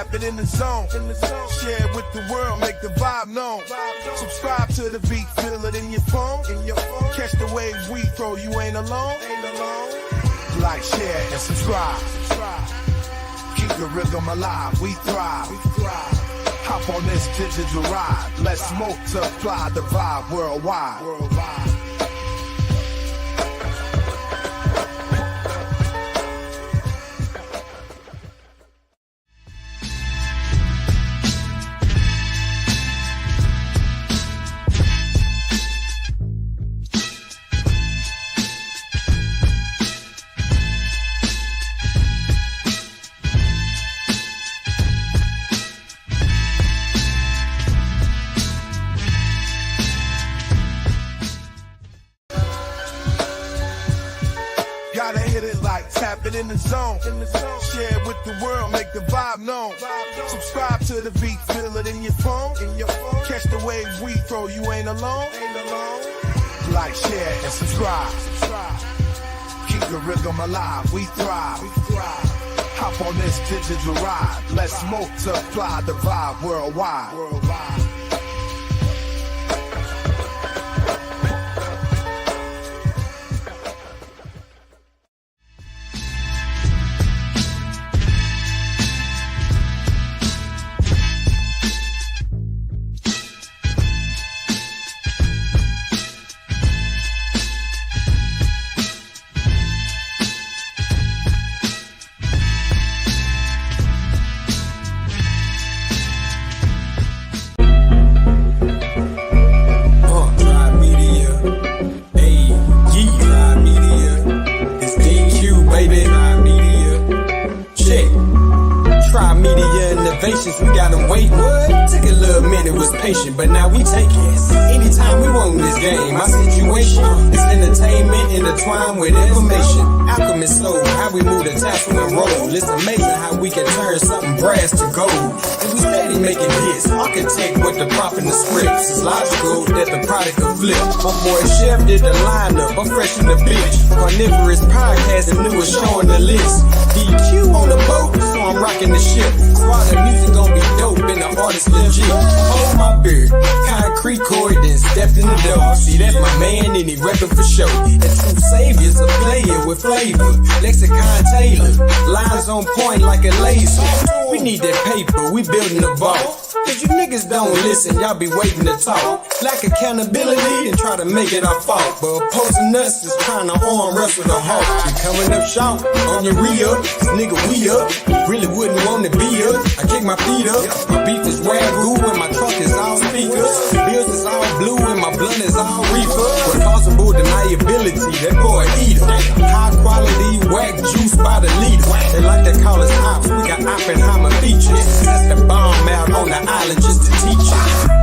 tap it in the zone. Share it with the world, make the vibe known. Subscribe to the beat, feel it in your phone. Catch the waves we throw, you ain't alone. Like, share, and subscribe. Keep the rhythm alive, we thrive. Hop on this digital ride. Let's multiply the vibe worldwide. Gotta hit it like tap it in the zone. Share it with the world, make the vibe known. Subscribe to the beat, feel it in your phone. Catch the waves we throw, you ain't alone. Like, share, and subscribe. Keep the rhythm alive, we thrive. Hop on this digital ride. Let's multiply the vibe worldwide. We got them waiting. Took a little minute, was patient, but now we take it. Anytime we want in this game, my situation is entertainment intertwined with information. Alchemist soul, how we move the tassel and roll. It's amazing how we can turn something brass to gold. And we steady making hits. Architect with the prop and the scripts. It's logical that the product will flip. My boy Chef did the lineup, I'm fresh in the bitch. Carnivorous podcast and newest showing the list. DQ on the boat, so I'm rocking the ship. While the music gon' be dope and the artist legit. Hold my beard, concrete chord, then stepped in the door. See, that's my man and he reppin' for show. And true saviors are playing with flavor. Lexicon Taylor, lines on point like a laser. We need that paper, we building a vault. If you niggas don't listen, y'all be waiting to talk. Lack accountability and try to make it our fault. But opposing us is trying to arm wrestle the hawk. You coming up short on your re-up, nigga we up. Really wouldn't want to be up. I kick my feet up. My beef is wagyu and my trunk is all speakers. Bills is all blue and my blunt is all reefer. With possible deniability, that boy eater. High quality whack juice by the liter. They like to call us ops. We got Oppenheimer features. That's the bomb out on the island just to teach you.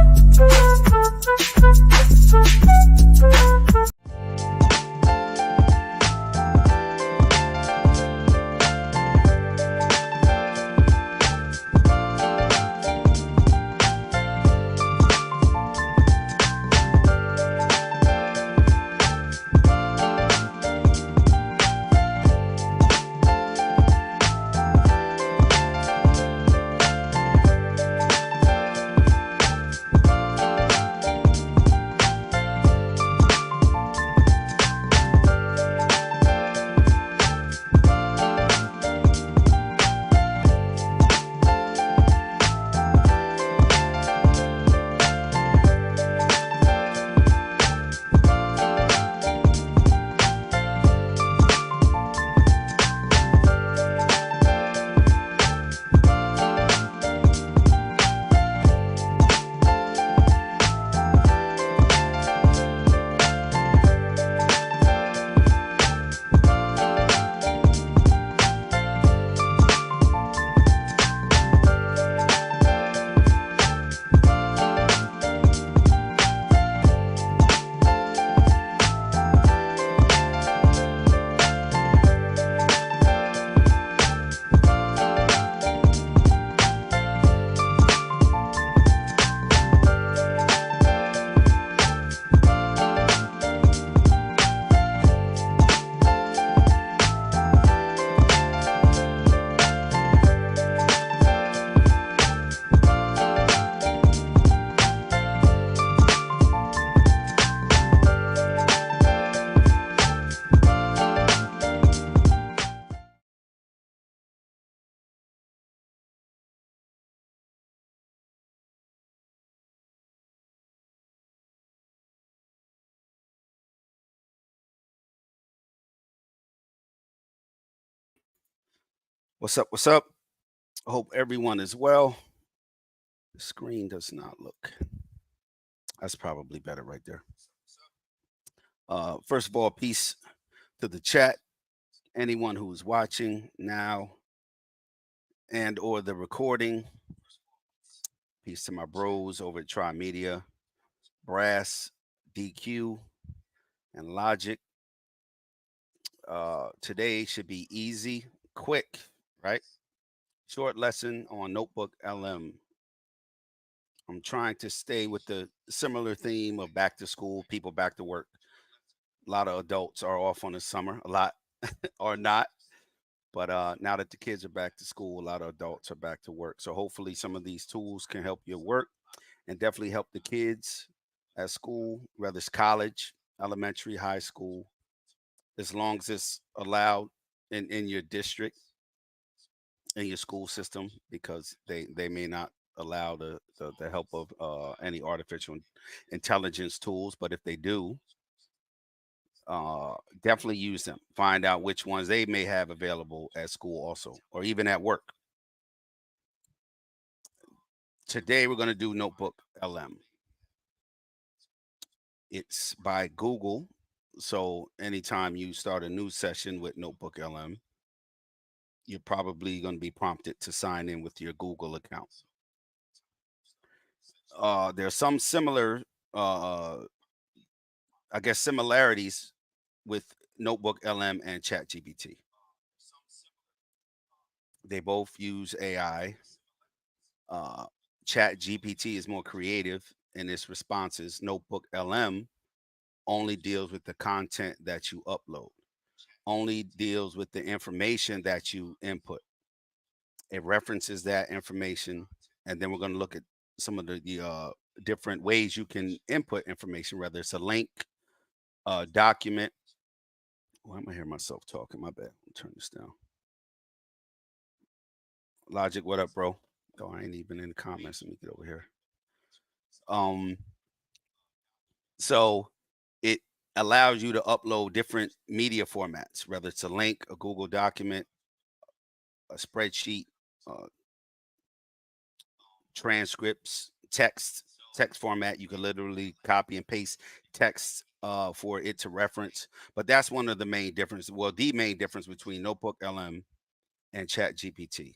What's up? What's up? Hope everyone is well. The screen does not look. That's probably better right there. First of all, peace to the chat. Anyone who's watching now and or the recording. Peace to my bros over at Tri Media, Brass, DQ, and Logic. Today should be easy, quick, right? Short lesson on Notebook LM. I'm trying to stay with the similar theme of back to school, people back to work. A lot of adults are off on the summer, a lot are not. But now that the kids are back to school, a lot of adults are back to work. So hopefully some of these tools can help your work and definitely help the kids at school, whether it's college, elementary, high school, as long as it's allowed in your district, in your school system, because they may not allow the help of any artificial intelligence tools. But if they do, definitely use them. Find out which ones they may have available at school also, or even at work. Today we're going to do Notebook LM. It's by Google. So anytime you start a new session with Notebook LM, you're probably going to be prompted to sign in with your Google account. There are some similar, I guess, similarities with Notebook LM and ChatGPT. They both use AI. ChatGPT is more creative in its responses. Notebook LM only deals with the content that you upload, only deals with the information that you input. It references that information, and then we're going to look at some of the different ways you can input information, whether it's a link, a document. Why am I hearing myself talking? My bad. Turn this down. Logic, what up, bro? Oh, I ain't even in the comments. Let me get over here. Um, so it allows you to upload different media formats, whether it's a link, a Google document, a spreadsheet, uh, transcripts, text format. You can literally copy and paste text for it to reference. But that's one of the main differences. Well, the main difference between Notebook LM and ChatGPT.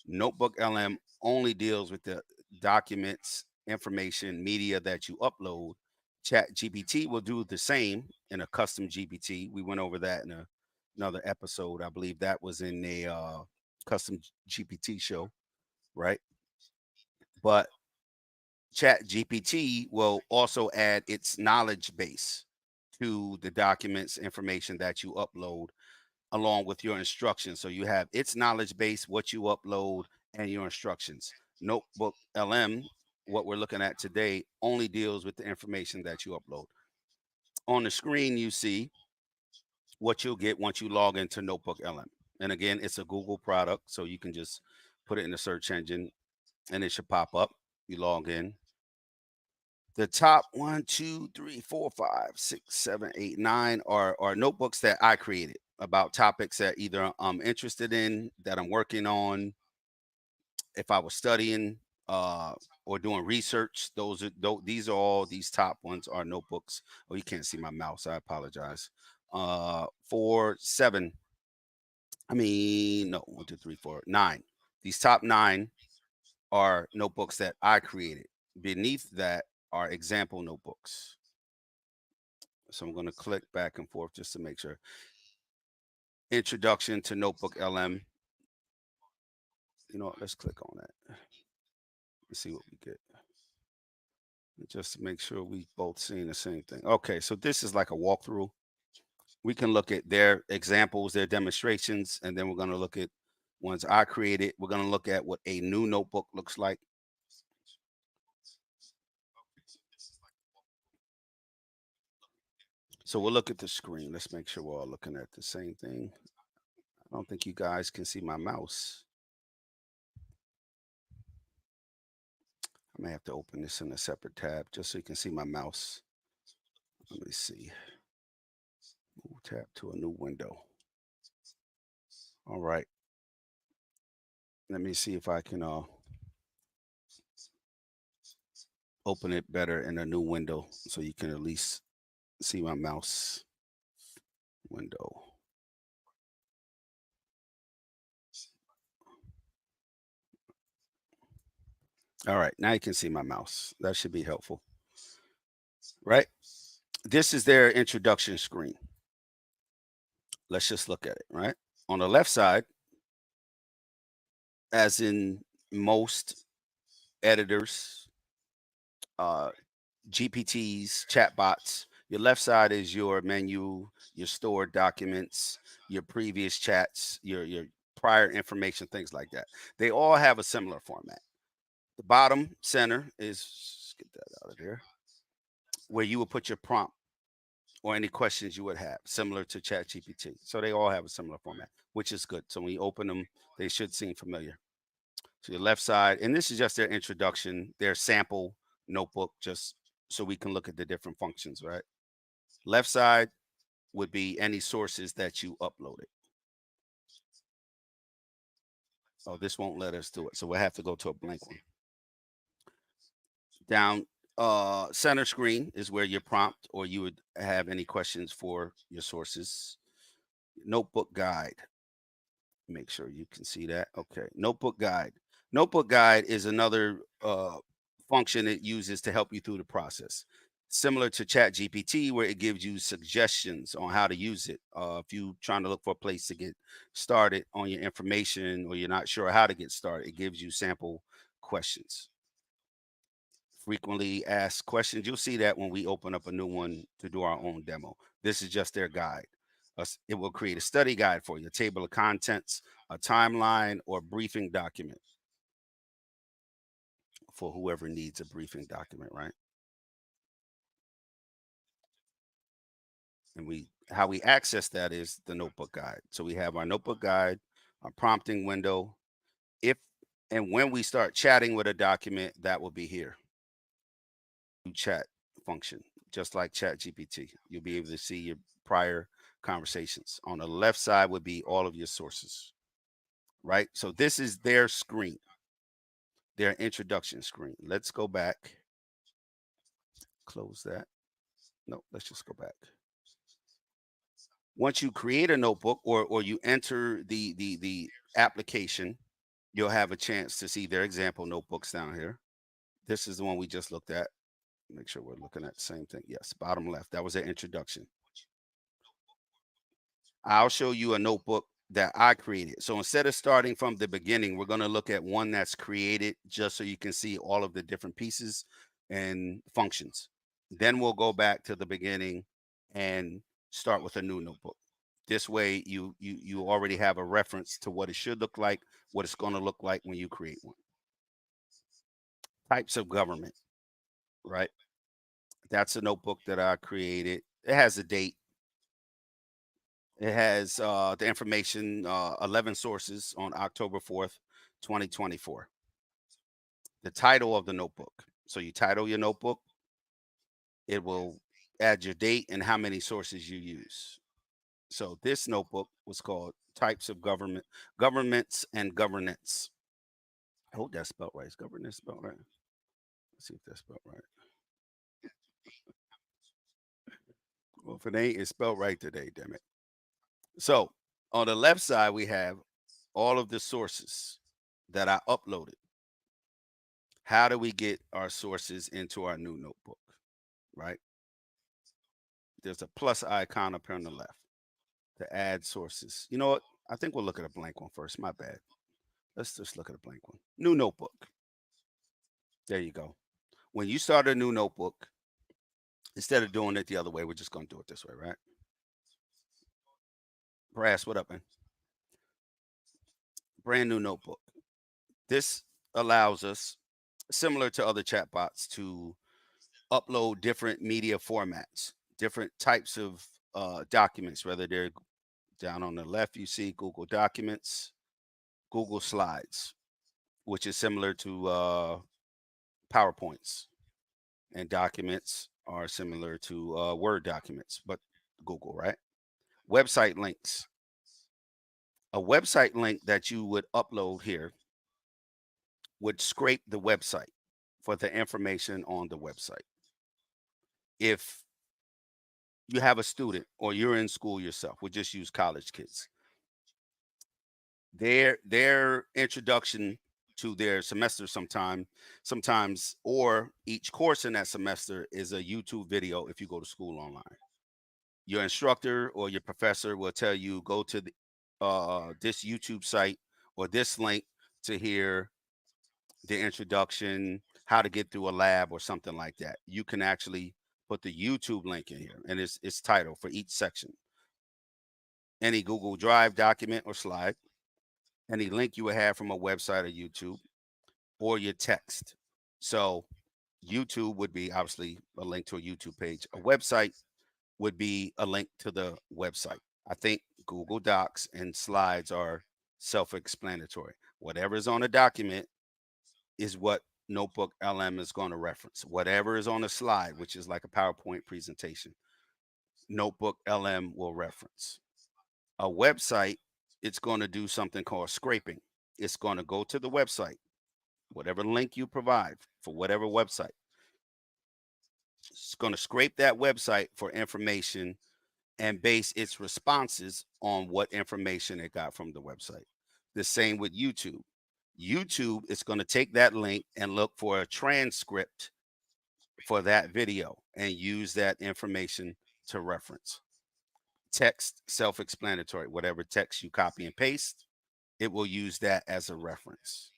Notebook LM only deals with the documents, information, media that you upload. ChatGPT will do the same in a custom GPT. We went over that in another episode. I believe that was in a custom GPT show, right? But ChatGPT will also add its knowledge base to the documents, information that you upload, along with your instructions. So you have its knowledge base, what you upload, and your instructions. Notebook LM, what we're looking at today, only deals with the information that you upload. On the screen, you see what you'll get once you log into Notebook LM. And again, it's a Google product, so you can just put it in the search engine and it should pop up. You log in. The top 1, 2, 3, 4, 5, 6, 7, 8, 9 are notebooks that I created about topics that either I'm interested in, that I'm working on, if I was studying or doing research. These are all, these top ones are notebooks. Oh, you can't see my mouse. I apologize. 4, 7. I mean, no, 1, 2, 3, 4, 9. These top 9 are notebooks that I created. Beneath that are example notebooks. So I'm going to click back and forth just to make sure. Introduction to Notebook LM. You know what? Let's click on that. Let's see what we get. Just to make sure we both seeing the same thing. Okay, so this is like a walkthrough. We can look at their examples, their demonstrations, and then we're going to look at ones I created. We're going to look at what a new notebook looks like. So we'll look at the screen. Let's make sure we're all looking at the same thing. I don't think you guys can see my mouse. I may have to open this in a separate tab just so you can see my mouse. Let me see. Move tab to a new window. All right. Let me see if I can open it better in a new window so you can at least see my mouse window. All right, now you can see my mouse. That should be helpful, right? This is their introduction screen. Let's just look at it, right? On the left side, as in most editors, uh, GPTs, chatbots, your left side is your menu, your stored documents, your previous chats, your prior information, things like that. They all have a similar format. The bottom center is, let's get that out of there, where you will put your prompt or any questions you would have, similar to ChatGPT. So they all have a similar format, which is good. So when you open them, they should seem familiar. So your left side, and this is just their introduction, their sample notebook, just so we can look at the different functions, right? Left side would be any sources that you uploaded. Oh, this won't let us do it. So we'll have to go to a blank one. Down center screen is where your prompt or you would have any questions for your sources. Notebook guide. Make sure you can see that. Okay. Notebook guide. Notebook guide is another function it uses to help you through the process. Similar to ChatGPT, where it gives you suggestions on how to use it. If you're trying to look for a place to get started on your information or you're not sure how to get started, it gives you sample questions. Frequently asked questions. You'll see that when we open up a new one to do our own demo. This is just their guide. It will create a study guide for you, a table of contents, a timeline, or briefing document for whoever needs a briefing document, right? And how we access that is the notebook guide. So we have our notebook guide, our prompting window. If and when we start chatting with a document, that will be here. Chat function, just like ChatGPT. You'll be able to see your prior conversations. On the left side would be all of your sources, right? So this is their screen, their introduction screen. Let's go back. Close that. No, let's just go back. Once you create a notebook or you enter the application, you'll have a chance to see their example notebooks down here. This is the one we just looked at. Make sure we're looking at the same thing. Yes, bottom left. That was their introduction. I'll show you a notebook that I created. So instead of starting from the beginning, we're going to look at one that's created just so you can see all of the different pieces and functions. Then we'll go back to the beginning and start with a new notebook. This way you already have a reference to what it should look like, what it's going to look like when you create one. Types of government, right? That's a notebook that I created. It has a date. It has the information, 11 sources on October 4th, 2024. The title of the notebook. So you title your notebook. It will add your date and how many sources you use. So this notebook was called Types of Government, Governments and Governance. I hope that's spelled right. Is governance spelled right? Let's see if that's spelled right. Well, if it ain't, it's spelled right today, damn it. So on the left side, we have all of the sources that I uploaded. How do we get our sources into our new notebook, right? There's a plus icon up here on the left to add sources. You know what? I think we'll look at a blank one first. My bad. Let's just look at a blank one. New notebook. There you go. When you start a new notebook, instead of doing it the other way, we're just going to do it this way, right? Brass, what up, man? Brand new notebook. This allows us, similar to other chatbots, to upload different media formats, different types of documents, whether they're down on the left, you see Google Documents, Google Slides, which is similar to PowerPoints, and documents are similar to Word documents, but Google, right? Website links. A website link that you would upload here would scrape the website for the information on the website. If you have a student or you're in school yourself, we'll just use college kids. Their introduction to their semester sometimes or each course in that semester is a YouTube video if you go to school online. Your instructor or your professor will tell you go to this YouTube site or this link to hear the introduction, how to get through a lab or something like that. You can actually put the YouTube link in here and it's titled for each section. Any Google Drive document or slide, any link you would have from a website or YouTube, or your text. So YouTube would be obviously a link to a YouTube page. A website would be a link to the website. I think Google Docs and slides are self-explanatory. Whatever is on a document is what Notebook LM is going to reference. Whatever is on a slide, which is like a PowerPoint presentation, Notebook LM will reference. A website, it's going to do something called scraping. It's going to go to the website, whatever link you provide for whatever website. It's going to scrape that website for information and base its responses on what information it got from the website. The same with YouTube. YouTube is going to take that link and look for a transcript for that video and use that information to reference. Text, self-explanatory. Whatever text you copy and paste, it will use that as a reference.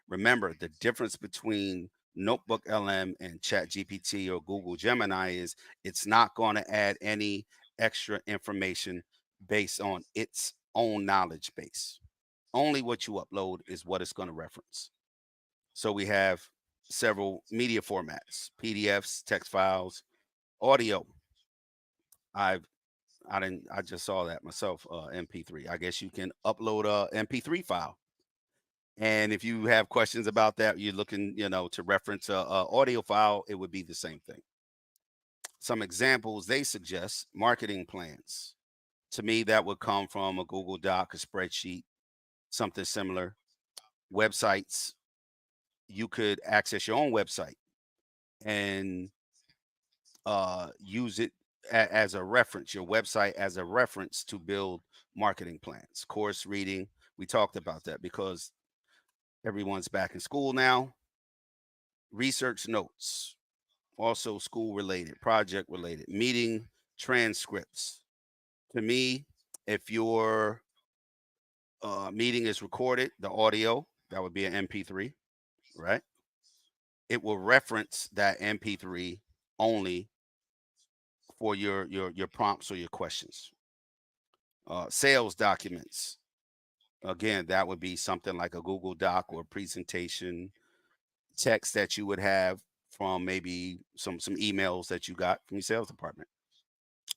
Remember, the difference between Notebook LM and ChatGPT or Google Gemini is it's not going to add any extra information based on its own knowledge base. Only what you upload is what it's going to reference. So we have several media formats: PDFs, text files, audio. I've I just saw that myself. MP3. I guess you can upload a MP3 file. And if you have questions about that, you're looking, to reference a audio file, it would be the same thing. Some examples they suggest: marketing plans. To me, that would come from a Google Doc, a spreadsheet, something similar. Websites, you could access your own website and use it as a reference, your website as a reference to build marketing plans. Course reading, we talked about that because everyone's back in school now. Research notes, also school related, project related, meeting transcripts. To me, if your meeting is recorded, the audio, that would be an MP3, right? It will reference that MP3 only for your prompts or your questions. Sales documents, again, that would be something like a Google Doc or presentation, text that you would have from maybe some emails that you got from your sales department.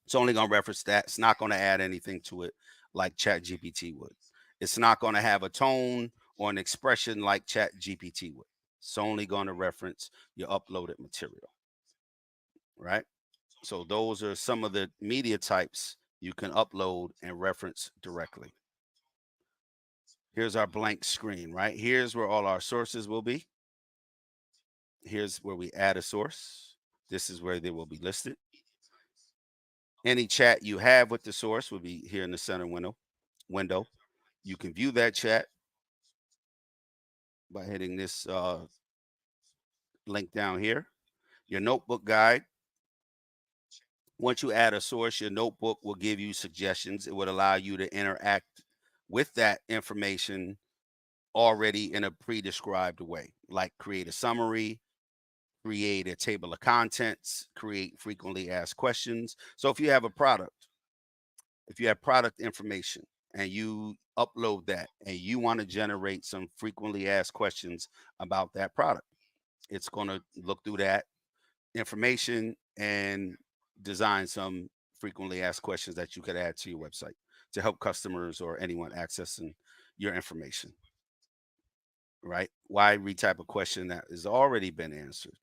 It's only going to reference that. It's not going to add anything to it like ChatGPT would. It's not going to have a tone or an expression like ChatGPT would. It's only going to reference your uploaded material, right? So those are some of the media types you can upload and reference directly. Here's our blank screen, right? Here's where all our sources will be. Here's where we add a source. This is where they will be listed. Any chat you have with the source will be here in the center window. You can view that chat by hitting this link down here. Your notebook guide. Once you add a source, your notebook will give you suggestions. It would allow you to interact with that information already in a pre-described way, like create a summary, create a table of contents, create frequently asked questions. So if you have a product, if you have product information and you upload that and you want to generate some frequently asked questions about that product, it's going to look through that information and design some frequently asked questions that you could add to your website to help customers or anyone accessing your information. Right? Why retype a question that has already been answered?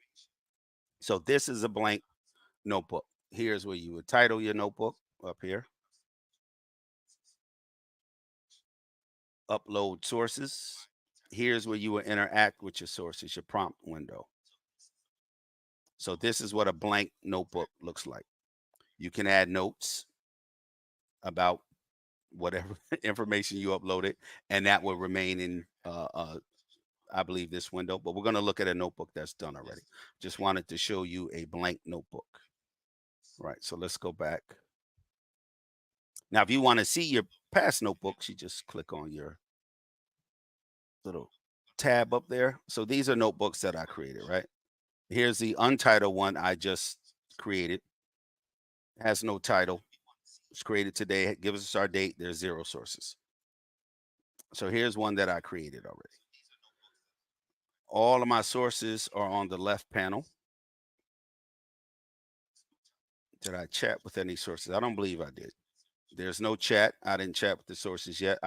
So this is a blank notebook. Here's where you would title your notebook up here. Upload sources. Here's where you will interact with your sources, your prompt window. So this is what a blank notebook looks like. You can add notes about whatever information you uploaded, and that will remain in, I believe, this window. But we're going to look at a notebook that's done already. Just wanted to show you a blank notebook. Right. So let's go back. Now, if you want to see your past notebooks, you just click on your little tab up there. So these are notebooks that I created, right? Here's the untitled one I just created. It has no title. It's created today. It gives us our date. There's 0 sources. So here's one that I created already. All of my sources are on the left panel. Did I chat with any sources? I don't believe I did. There's no chat. I didn't chat with the sources yet.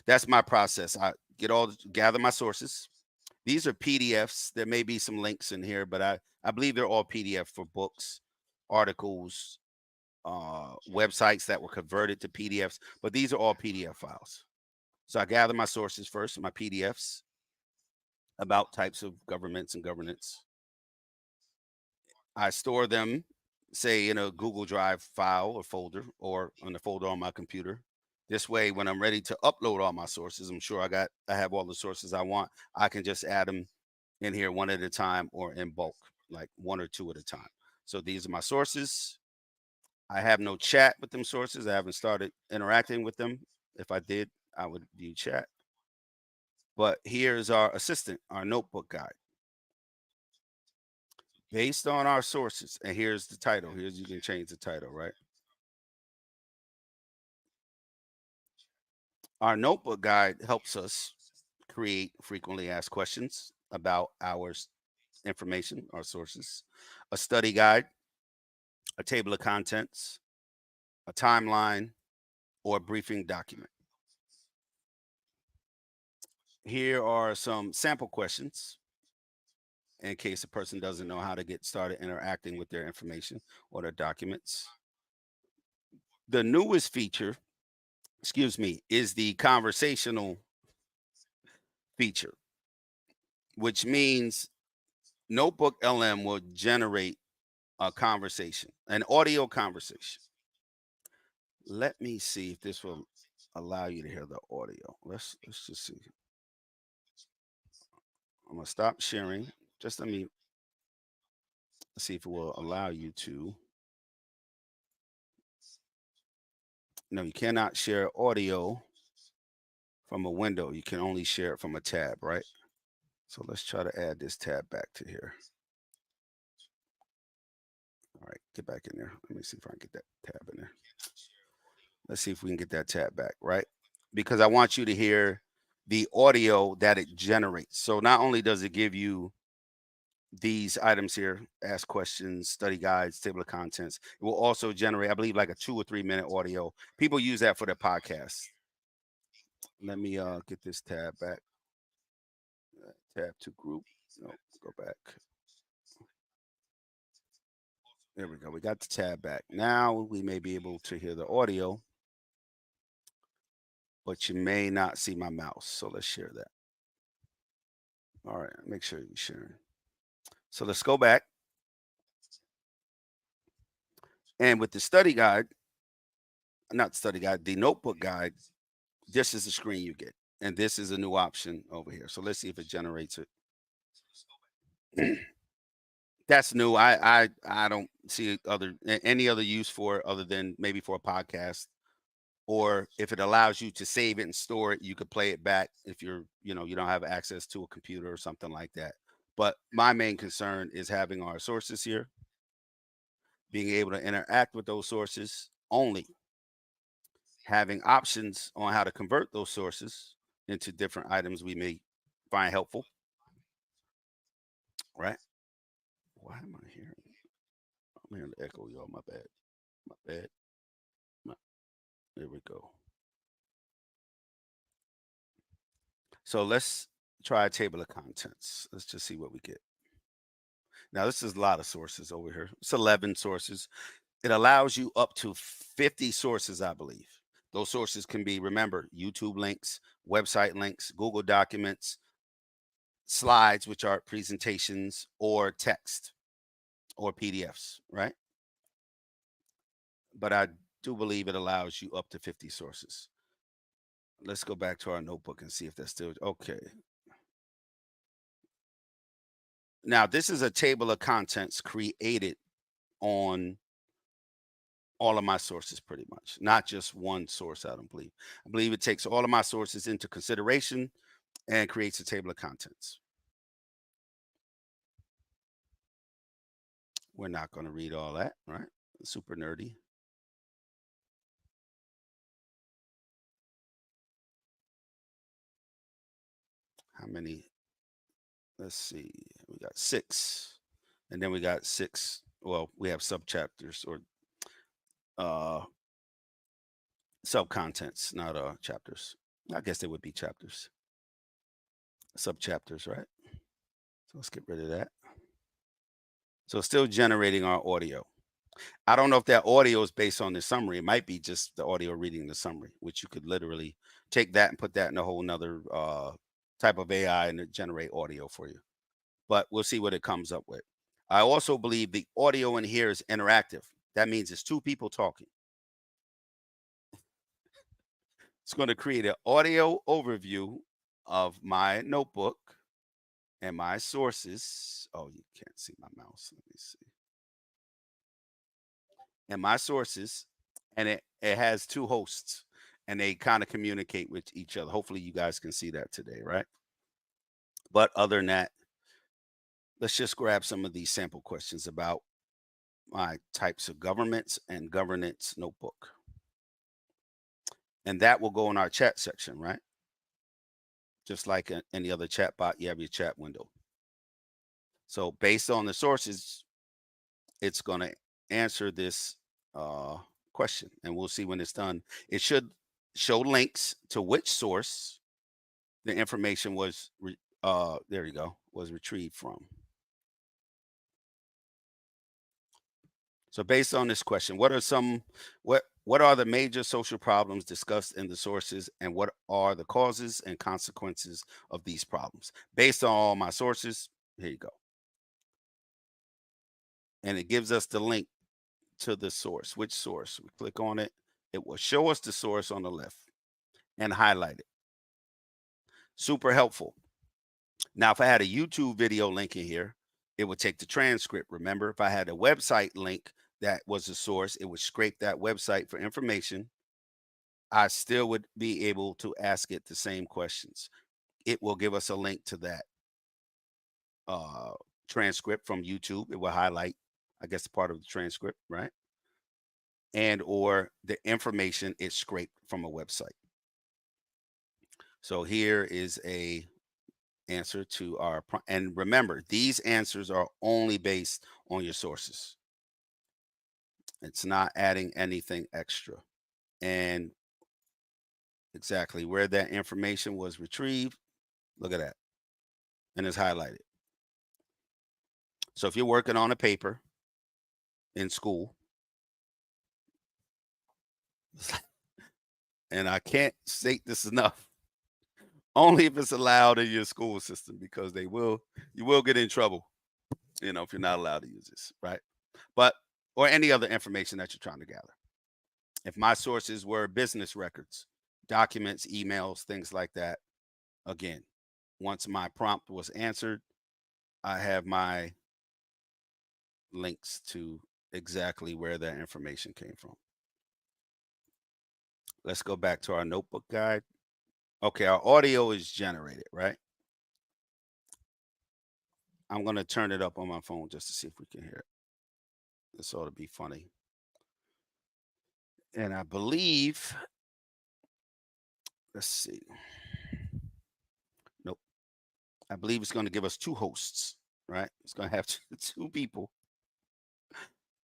That's my process. I gather my sources. These are PDFs. There may be some links in here, but I believe they're all PDF for books, articles, websites that were converted to PDFs, but these are all PDF files. So I gather my sources first, my PDFs about types of governments and governance. I store them, say, in a Google Drive file or folder, or on the folder on my computer. This way, when I'm ready to upload all my sources, I'm sure I have all the sources I want. I can just add them in here one at a time or in bulk, like 1 or 2 at a time. So these are my sources. I have no chat with them sources. I haven't started interacting with them. If I did, I would view chat. But here's our assistant, our notebook guide. Based on our sources, and here's the title. Here's, you can change the title, right? Our notebook guide helps us create frequently asked questions about our information, our sources, a study guide, a table of contents, a timeline, or a briefing document. Here are some sample questions in case a person doesn't know how to get started interacting with their information or their documents. The newest feature, is the conversational feature, which means NotebookLM will generate a conversation, an audio conversation. Let me see if this will allow you to hear the audio. Let's just see. I'm gonna stop sharing. Just let me see if it will allow you to. No, you cannot share audio from a window. You can only share it from a tab, right? So let's try to add this tab back to here. All right, get back in there. Let me see if I can get that tab in there. Let's see if we can get that tab back, right? Because I want you to hear the audio that it generates. So not only does it give you these items here, ask questions, study guides, table of contents, it will also generate, I believe, like a 2 or 3 minute audio. People use that for their podcasts. Let me get this tab back. Tab to group. No, go back. There we go. We got the tab back. Now we may be able to hear the audio, but you may not see my mouse. So let's share that. All right, make sure you're sharing. So let's go back. And with the study guide, not study guide, the notebook guide, this is the screen you get. And this is a new option over here. So let's see if it generates it. That's new. I don't see any other use for it other than maybe for a podcast, or if it allows you to save it and store it, you could play it back if you don't have access to a computer or something like that. But my main concern is having our sources here, being able to interact with those sources only, having options on how to convert those sources into different items we may find helpful, right? Why am I hearing? I'm hearing the echo, y'all. My bad. My bad. There we go. So let's try a table of contents. Let's just see what we get. Now, this is a lot of sources over here. It's 11 sources. It allows you up to 50 sources, I believe. Those sources can be, remember, YouTube links, website links, Google Documents, slides, which are presentations, or text or PDFs, right? But I do believe it allows you up to 50 sources. Let's go back to our notebook and see if that's still okay. Now, this is a table of contents created on all of my sources pretty much, not just one source. I don't believe. I believe it takes all of my sources into consideration and creates a table of contents. We're not going to read all that, right? Super nerdy. How many? Let's see. We got 6. And then we got 6. Well, we have subchapters or sub-contents, not chapters. I guess they would be chapters. Subchapters, right? So let's get rid of that. So it's still generating our audio. I don't know if that audio is based on the summary. It might be just the audio reading the summary, which you could literally take that and put that in a whole nother type of AI and generate audio for you. But we'll see what it comes up with. I also believe the audio in here is interactive. That means it's 2 people talking. It's going to create an audio overview of my notebook and my sources. Oh, you can't see my mouse. Let me see. And my sources, and it has 2 hosts, and they kind of communicate with each other. Hopefully you guys can see that today, right? But other than that, let's just grab some of these sample questions about my types of governments and governance notebook. And that will go in our chat section, right? Just like any other chat bot, you have your chat window. So based on the sources, it's going to answer this question, and we'll see when it's done. It should show links to which source the information was, there you go, was retrieved from. So based on this question, what are the major social problems discussed in the sources, and what are the causes and consequences of these problems? Based on all my sources, here you go. And it gives us the link to the source. Which source? We click on it. It will show us the source on the left and highlight it. Super helpful. Now, if I had a YouTube video link in here, it would take the transcript. Remember, if I had a website link that was the source, it would scrape that website for information. I still would be able to ask it the same questions. It will give us a link to that transcript from YouTube. It will highlight, I guess, part of the transcript, right? And or the information is scraped from a website. So here is a answer to our, and remember, these answers are only based on your sources. It's not adding anything extra. And exactly where that information was retrieved, look at that. And it's highlighted. So if you're working on a paper in school, and I can't state this enough, only if it's allowed in your school system, because you will get in trouble, if you're not allowed to use this, right? But, or any other information that you're trying to gather. If my sources were business records, documents, emails, things like that, again, once my prompt was answered, I have my links to exactly where that information came from. Let's go back to our notebook guide. Okay, our audio is generated, right? I'm going to turn it up on my phone just to see if we can hear it. This ought to be funny. And I believe, let's see. Nope. I believe it's going to give us 2 hosts, right? It's going to have 2 people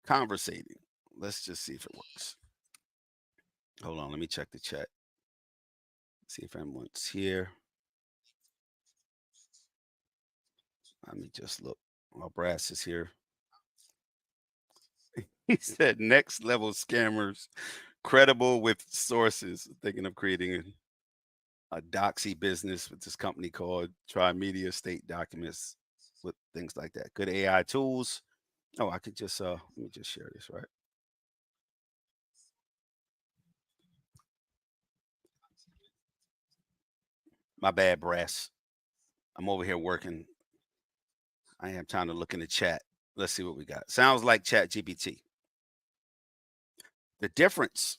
conversating. Let's just see if it works. Hold on, let me check the chat. See if anyone's here. Let me just look. Well, Brass is here. He said next level scammers Credible with sources. Thinking of creating a doxy business with this company called Try Media State Documents with things like that. Good AI tools. Oh, I could just let me just share this, right? My bad, brass. I'm over here working. I am trying to look in the chat. Let's see what we got. Sounds like Chat GPT. The difference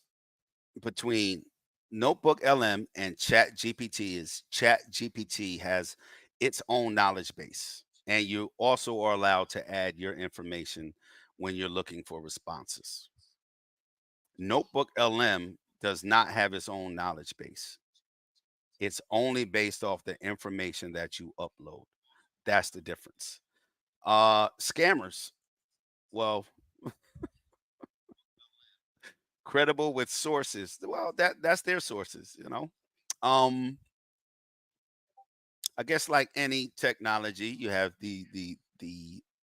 between Notebook LM and Chat GPT is Chat GPT has its own knowledge base. And you also are allowed to add your information when you're looking for responses. Notebook LM does not have its own knowledge base. It's only based off the information that you upload. That's the difference. Scammers, well, credible with sources. Well, that's their sources, you know. Um, I guess like any technology, you have the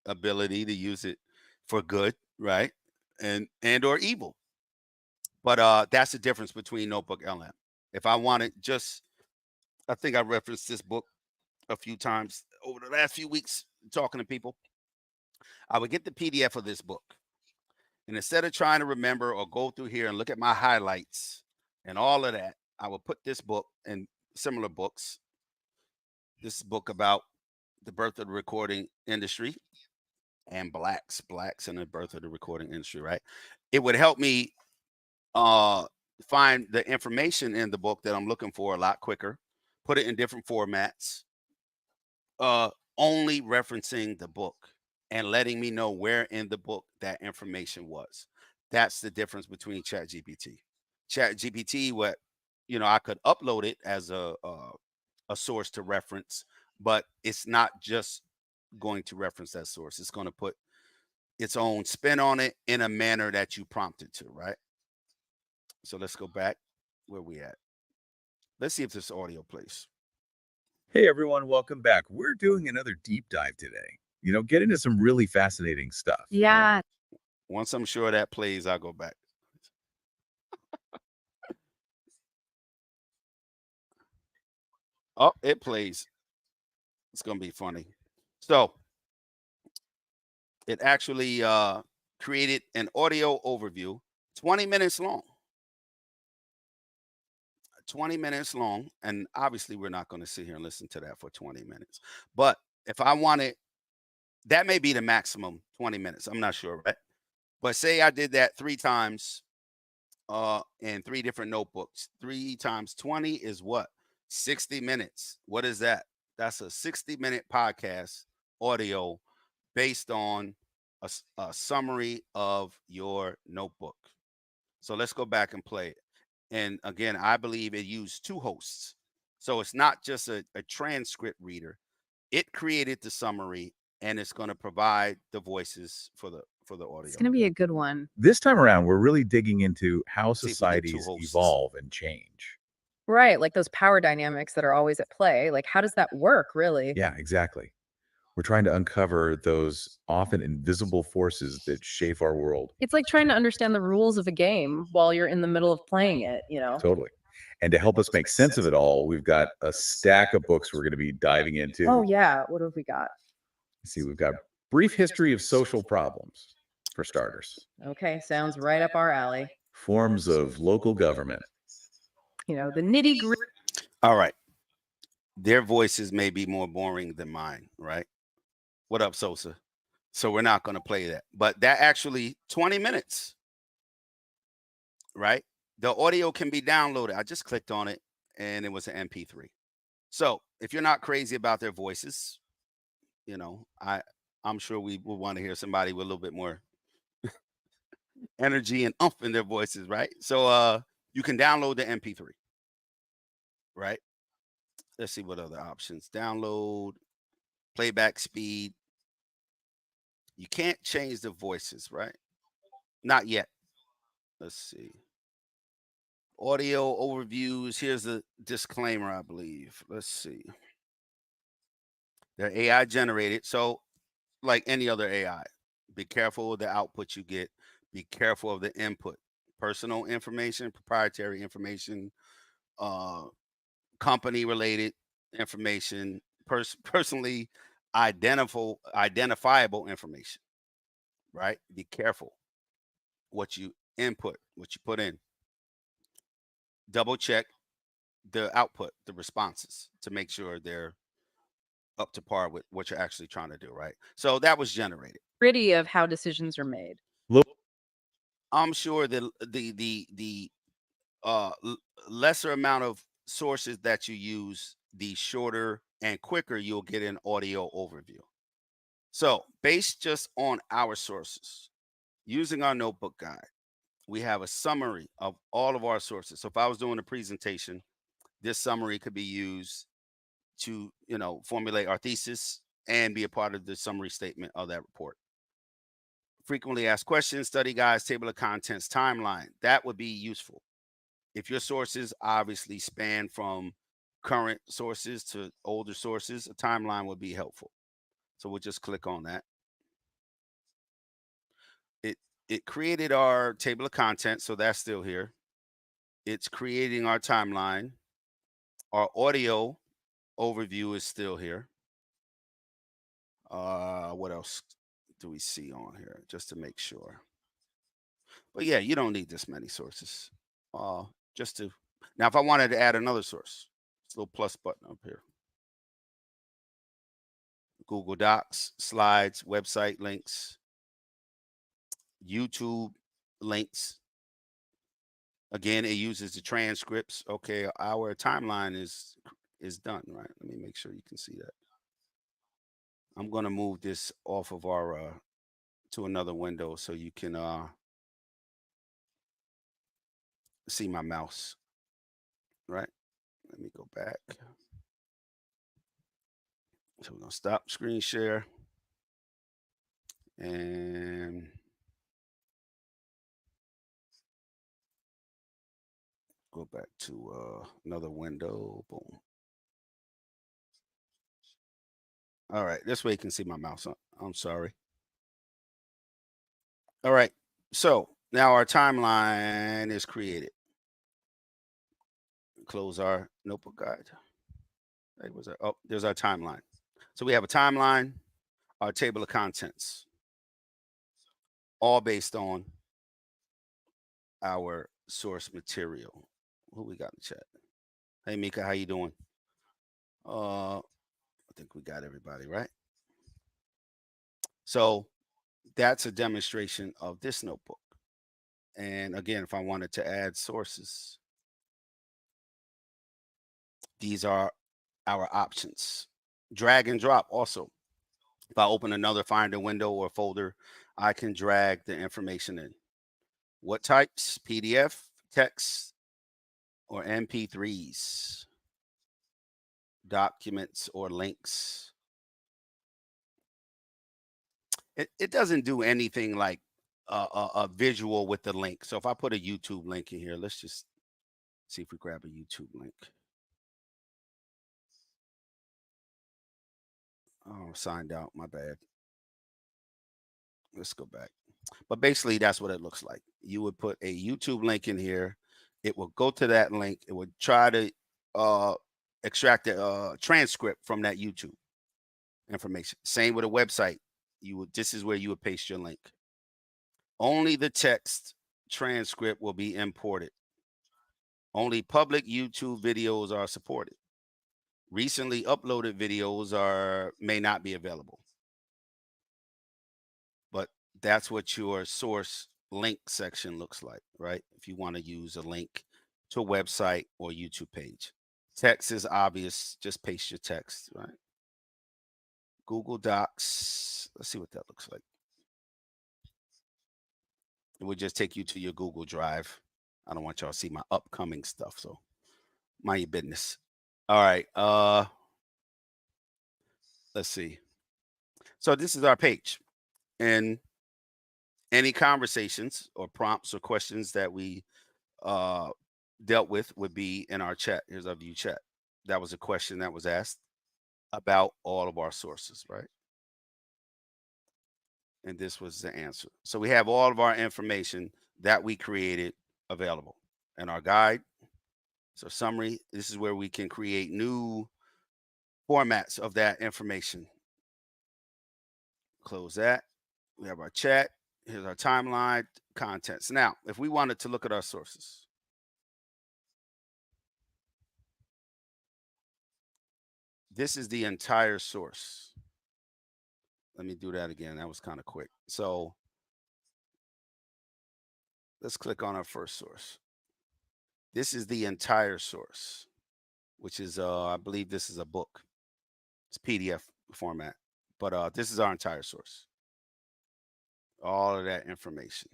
ability to use it for good, right? And or evil. But that's the difference between Notebook LM. If I wanted just, I think I referenced this book a few times over the last few weeks talking to people. I would get the PDF of this book. And instead of trying to remember or go through here and look at my highlights and all of that, I would put this book and similar books. This book about the birth of the recording industry and blacks in the birth of the recording industry, right? It would help me find the information in the book that I'm looking for a lot quicker, put it in different formats, only referencing the book and letting me know where in the book that information was. That's the difference between ChatGPT. ChatGPT, what I could upload it as a source to reference, but it's not just going to reference that source. It's going to put its own spin on it in a manner that you prompted to, right? So let's go back where we at. Let's see if this audio plays. Hey everyone, welcome back. We're doing another deep dive today. Get into some really fascinating stuff. Yeah. Once I'm sure that plays, I'll go back. Oh, it plays. It's going to be funny. So it actually created an audio overview, 20 minutes long. 20 minutes long. And obviously, we're not going to sit here and listen to that for 20 minutes. But if I wanted, that may be the maximum 20 minutes. I'm not sure, right? But say I did that 3 times in 3 different notebooks. 3 times 20 is what? 60 minutes. What is that? That's a 60-minute podcast audio based on a summary of your notebook. So let's go back and play it. And again, I believe it used 2 hosts. So it's not just a transcript reader. It created the summary and it's going to provide the voices for the audio. It's going to be a good one. This time around, we're really digging into how See if we get 2 societies hosts. evolve and change. Right. Like those power dynamics that are always at play. Like, how does that work, really? Yeah, exactly. We're trying to uncover those often invisible forces that shape our world. It's like trying to understand the rules of a game while you're in the middle of playing it, Totally. And to help us make sense of it all, we've got a stack of books we're going to be diving into. Oh, yeah. What have we got? Let's see, we've got Brief History of Social Problems, for starters. Okay. Sounds right up our alley. Forms of Local Government. The nitty gritty. All right. Their voices may be more boring than mine, right? What up, Sosa? So we're not going to play that. But that actually 20 minutes, right? The audio can be downloaded. I just clicked on it and it was an MP3. So if you're not crazy about their voices, I'm sure we will want to hear somebody with a little bit more energy and oomph in their voices, right? So you can download the MP3, right? Let's see what other options. Download, playback speed. You can't change the voices, right? Not yet. Let's see. Audio overviews. Here's the disclaimer, I believe. Let's see. They're AI generated. So like any other AI, be careful of the output you get. Be careful of the input. personal information, proprietary information, company related information, personally identifiable information, right? Be careful what you input, what you put in. Double check the output, the responses, to make sure they're up to par with what you're actually trying to do, right? So that was generated. Gritty of how decisions are made. I'm sure that lesser amount of sources that you use, the shorter and quicker you'll get an audio overview. So based just on our sources, using our notebook guide, we have a summary of all of our sources. So if I was doing a presentation, this summary could be used to, formulate our thesis and be a part of the summary statement of that report. Frequently asked questions, study guides, table of contents, timeline. That would be useful. If your sources obviously span from current sources to older sources, a timeline would be helpful. So we'll just click on that. It created our table of contents, so that's still here. It's creating our timeline. Our audio overview is still here. What else do we see on here, just to make sure? But yeah, you don't need this many sources. Now, if I wanted to add another source, this little plus button up here. Google Docs, slides, website links, YouTube links. Again, it uses the transcripts. Okay, our timeline is done, right? Let me make sure you can see that. I'm going to move this off of our to another window so you can see my mouse, right? Let me go back. So we're going to stop screen share and go back to another window. Boom. All right, this way you can see my mouse. I'm sorry. All right, so now our timeline is created. Close our notebook guide. Hey, there's our timeline. So we have a timeline, our table of contents, all based on our source material. Who we got in the chat? Hey, Mika, how you doing? I think we got everybody, right? So that's a demonstration of this notebook. And again, if I wanted to add sources, these are our options. Drag and drop also. If I open another Finder window or folder, I can drag the information in. What types? PDF, text, or MP3s, documents, or links. It doesn't do anything like a visual with the link. So if I put a YouTube link in here, let's just see if we grab a YouTube link. Oh, signed out, my bad. Let's go back. But basically, that's what it looks like. You would put a YouTube link in here. It will go to that link. It would try to extract a transcript from that YouTube information. Same with a website. This is where you would paste your link. Only the text transcript will be imported. Only public YouTube videos are supported. Recently uploaded videos may not be available. But that's what your source link section looks like, right? If you want to use a link to a website or YouTube page. Text is obvious. Just paste your text, right? Google Docs. Let's see what that looks like. It would just take you to your Google Drive. I don't want y'all to see my upcoming stuff, so mind your business. All right. Let's see. So this is our page. And any conversations or prompts or questions that we dealt with would be in our chat. Here's our view chat. That was a question that was asked about all of our sources, right? And this was the answer. So we have all of our information that we created available. And our guide, so summary, this is where we can create new formats of that information. Close that. We have our chat. Here's our timeline, contents. Now, if we wanted to look at our sources, this is the entire source. Let me do that again. That was kind of quick. So let's click on our first source. This is the entire source, which is, I believe this is a book. It's PDF format, but this is our entire source. All of that information.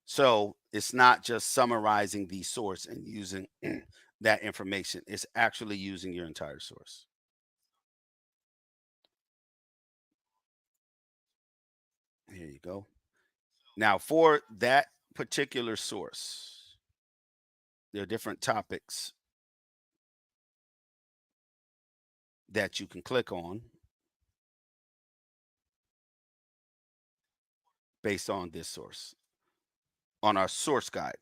So it's not just summarizing the source and using that information. It's actually using your entire source. Here you go. Now, for that particular source, there are different topics that you can click on based on this source, on our source guide.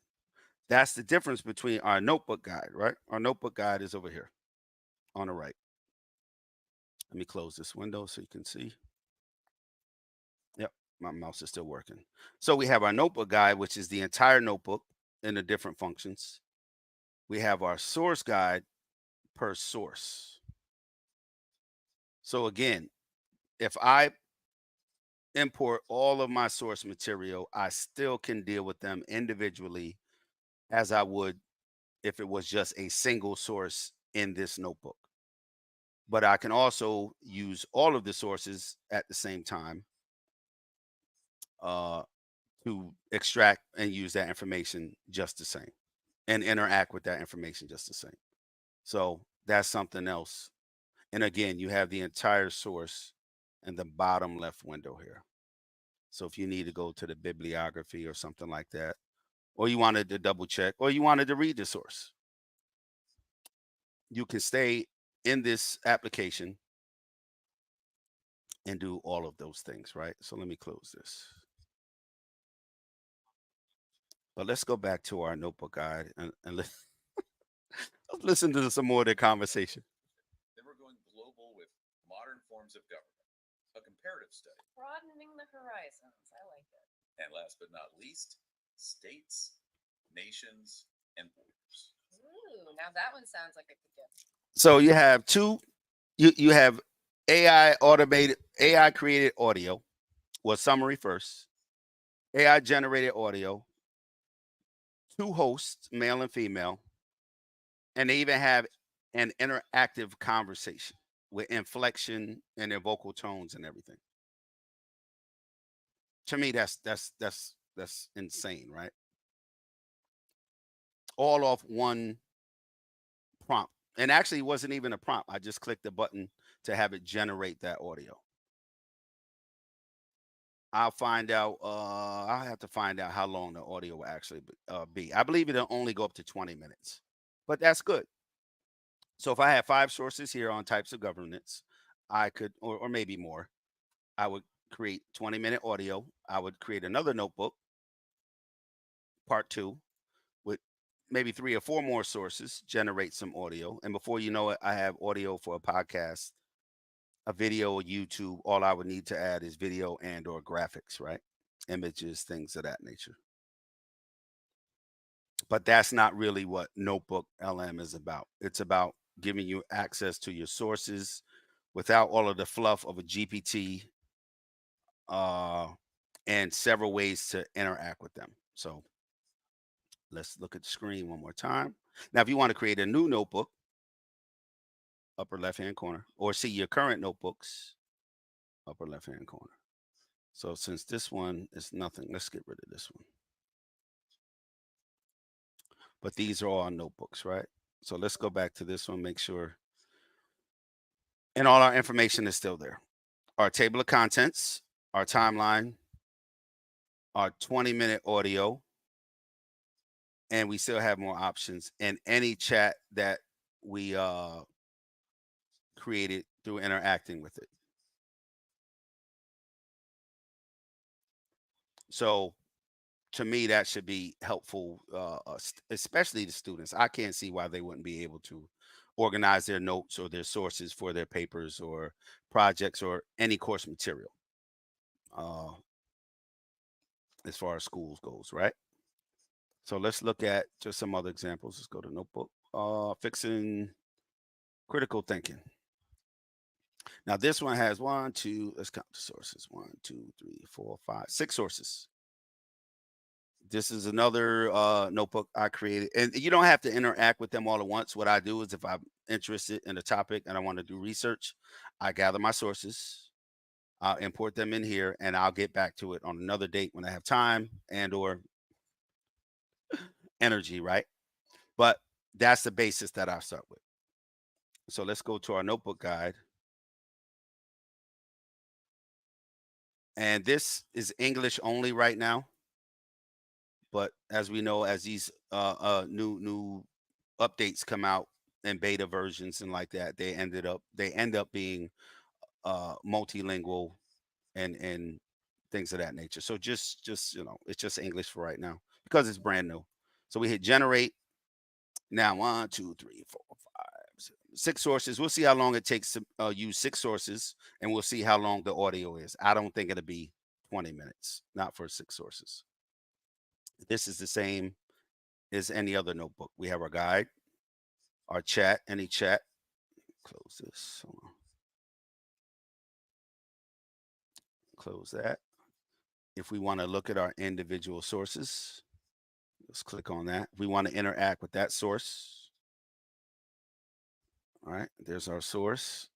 That's the difference between our notebook guide, right? Our notebook guide is over here on the right. Let me close this window so you can see. Yep, my mouse is still working. So we have our notebook guide, which is the entire notebook in the different functions. We have our source guide per source. So again, if I import all of my source material, I still can deal with them individually as I would if it was just a single source in this notebook. But I can also use all of the sources at the same time to extract and use that information just the same and interact with that information just the same. So that's something else. And again, you have the entire source in the bottom left window here. So if you need to go to the bibliography or something like that, or you wanted to double check, or you wanted to read the source, you can stay in this application and do all of those things, right? So let me close this. But let's go back to our notebook guide and let's listen to some more of the conversation. Then we're going global with modern forms of government, a comparative study. Broadening the horizons. I like it. And last but not least, states, nations, and borders. Ooh, now that one sounds like it could get. So you have you have AI created audio, well, summary first, AI generated audio, 2 hosts, male and female, and they even have an interactive conversation with inflection and their vocal tones and everything. To me, that's insane, right? All off one prompt. And actually, it wasn't even a prompt. I just clicked the button to have it generate that audio. I'll find out. I'll have to find out how long the audio will actually be. I believe it'll only go up to 20 minutes, but that's good. So if I have 5 sources here on types of governance, I could, or maybe more, I would create 20-minute audio. I would create another notebook, part 2, with maybe 3 or 4 more sources, generate some audio. And before you know it, I have audio for a podcast, a video, YouTube. All I would need to add is video and or graphics, right? Images, things of that nature. But that's not really what NotebookLM is about. It's about giving you access to your sources without all of the fluff of a GPT, and several ways to interact with them. So let's look at the screen one more time. Now, if you want to create a new notebook, upper left-hand corner, or see your current notebooks, upper left-hand corner. So since this one is nothing, let's get rid of this one. But these are all notebooks, right? So let's go back to this one, make sure. And all our information is still there. Our table of contents, our timeline, our 20-minute audio, and we still have more options. And any chat that we created through interacting with it. So to me, that should be helpful, especially the students. I can't see why they wouldn't be able to organize their notes or their sources for their papers or projects or any course material, uh, as far as schools goes, right? So let's look at just some other examples. Let's go to notebook. Fixing critical thinking. Now this one has one, two, let's count the sources. 1, 2, 3, 4, 5, 6 sources. This is another notebook I created. And you don't have to interact with them all at once. What I do is if I'm interested in a topic and I want to do research, I gather my sources, I'll import them in here, and I'll get back to it on another date when I have time and or energy, right? But that's the basis that I start with. So let's go to our notebook guide. And this is English only right now. But as we know, as these new updates come out and beta versions and like that, they end up being multilingual and things of that nature. So just it's just English for right now because it's brand new. So we hit generate. Now 1, 2, 3, 4, 5, 6 sources. We'll see how long it takes to use 6 sources, and we'll see how long the audio is. I don't think it'll be 20 minutes, not for 6 sources. This is the same as any other notebook. We have our guide, our chat, any chat. Close this. Close that. If we want to look at our individual sources, let's click on that. If we want to interact with that source. All right, there's our source.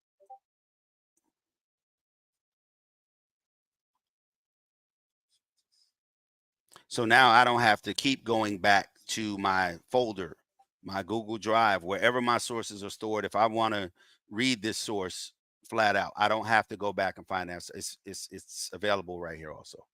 So now I don't have to keep going back to my folder, my Google Drive, wherever my sources are stored. If I want to read this source flat out, I don't have to go back and find that. It's available right here also.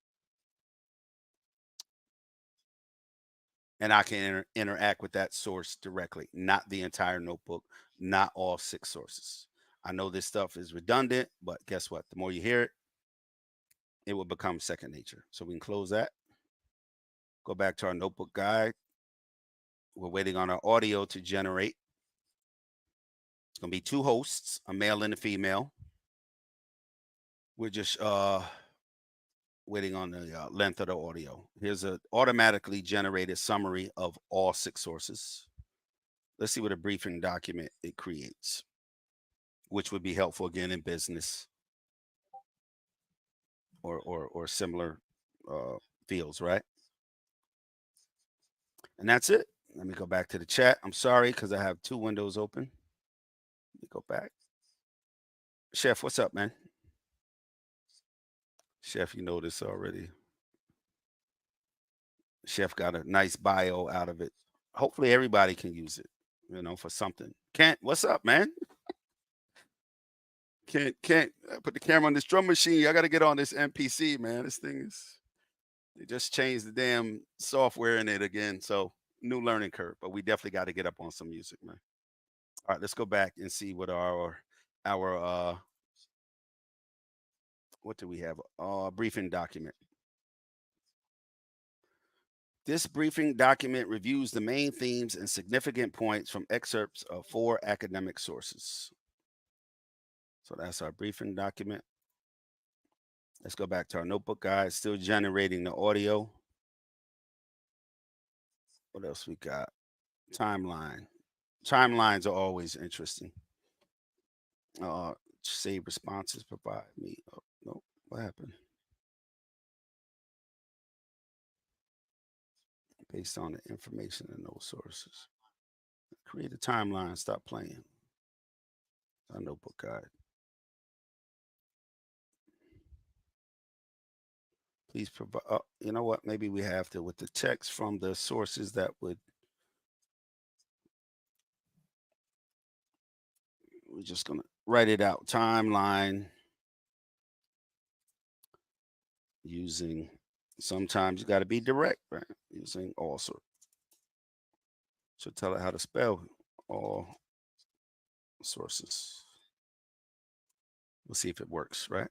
And I can interact with that source directly, not the entire notebook, not all 6 sources. I know this stuff is redundant, but guess what? The more you hear it, it will become second nature. So we can close that. Go back to our notebook guide. We're waiting on our audio to generate. It's going to be 2 hosts, a male and a female. We're just waiting on the length of the audio. Here's an automatically generated summary of all 6 sources. Let's see what a briefing document it creates, which would be helpful again in business or similar fields, right? And that's it. Let me go back to the chat. I'm sorry because I have 2 windows open. Let me go back. Chef, what's up, man? Chef, you know this already. Chef got a nice bio out of it. Hopefully everybody can use it, for something. Kent, what's up, man? Can't put the camera on this drum machine. I got to get on this MPC, man. This thing is, they just changed the damn software in it again. So new learning curve, but we definitely got to get up on some music, man. All right, let's go back and see what our what do we have? Briefing document. This briefing document reviews the main themes and significant points from excerpts of 4 academic sources. So that's our briefing document. Let's go back to our notebook guide, still generating the audio. What else we got? Timeline. Timelines are always interesting. Save responses, provide me. Oh, no, what happened? Based on the information in those sources. Create a timeline, stop playing. Our notebook guide. Please provide, you know what? Maybe we have to, with the text from the sources that would, we're just going to write it out. Timeline using, sometimes you got to be direct, right? Using also. So tell it how to spell all sources. We'll see if it works, right?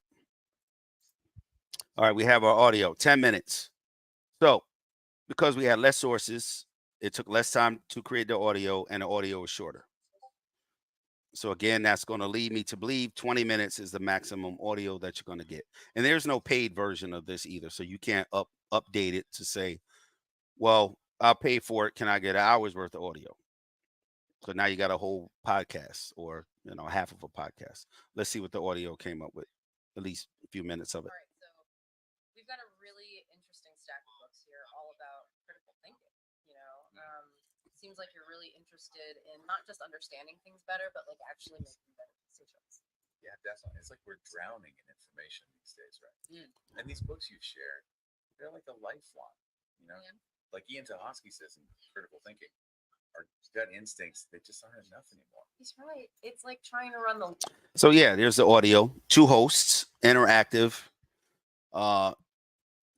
All right, we have our audio, 10 minutes. So because we had less sources, it took less time to create the audio, and the audio was shorter. So again, that's going to lead me to believe 20 minutes is the maximum audio that you're going to get. And there's no paid version of this either. So you can't update it to say, well, I'll pay for it. Can I get an hour's worth of audio? So now you got a whole podcast, or half of a podcast. Let's see what the audio came up with. At least a few minutes of it. All right, so we've got a really interesting stack of books here, all about critical thinking. Seems like you're really interested in not just understanding things better, but like actually making better decisions. Yeah, definitely. It's like we're drowning in information these days, right? And these books you've shared, they're like a lifeline. Yeah. Like Ian Tahosky says in Critical Thinking, our gut instincts, they just aren't enough anymore. He's right. It's like trying to run the. So yeah, there's the audio. 2 hosts, interactive,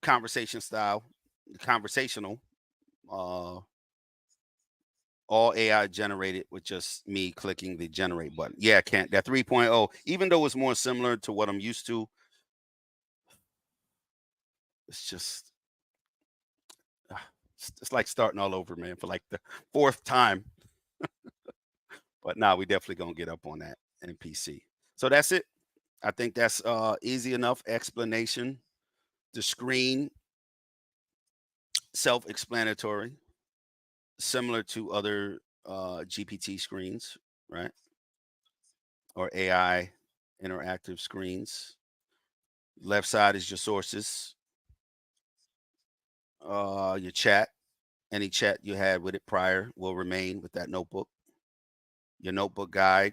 conversation style, conversational, all AI generated with just me clicking the generate button. Yeah, can't that 3.0, even though it's more similar to what I'm used to, it's just it's like starting all over, man, for like the 4th time. But now we definitely gonna get up on that NPC. So that's it. I think that's easy enough explanation. The screen, self-explanatory, similar to other GPT screens, right? Or AI interactive screens. Left side is your sources, your chat. Any chat you had with it prior will remain with that notebook. Your notebook guide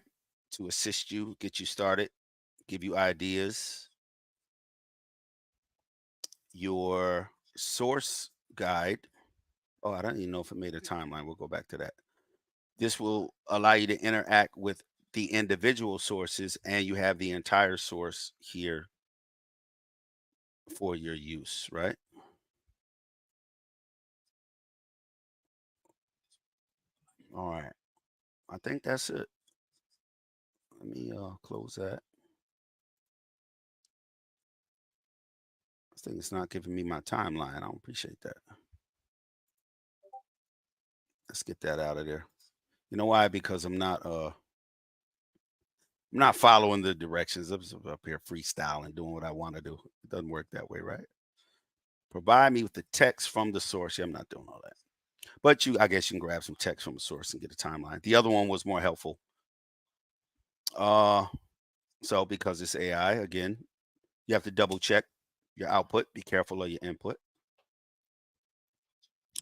to assist you, get you started, give you ideas. Your source guide. Oh, I don't even know if it made a timeline. We'll go back to that. This will allow you to interact with the individual sources, and you have the entire source here for your use, right? All right. I think that's it. Let me close that. I think it's not giving me my timeline. I don't appreciate that. Let's get that out of there. You know why? Because I'm not following the directions. I'm just up here freestyling, doing what I want to do. It doesn't work that way, right? Provide me with the text from the source. Yeah, I'm not doing all that. But I guess you can grab some text from a source and get a timeline. The other one was more helpful. So because it's AI, again, you have to double check your output. Be careful of your input.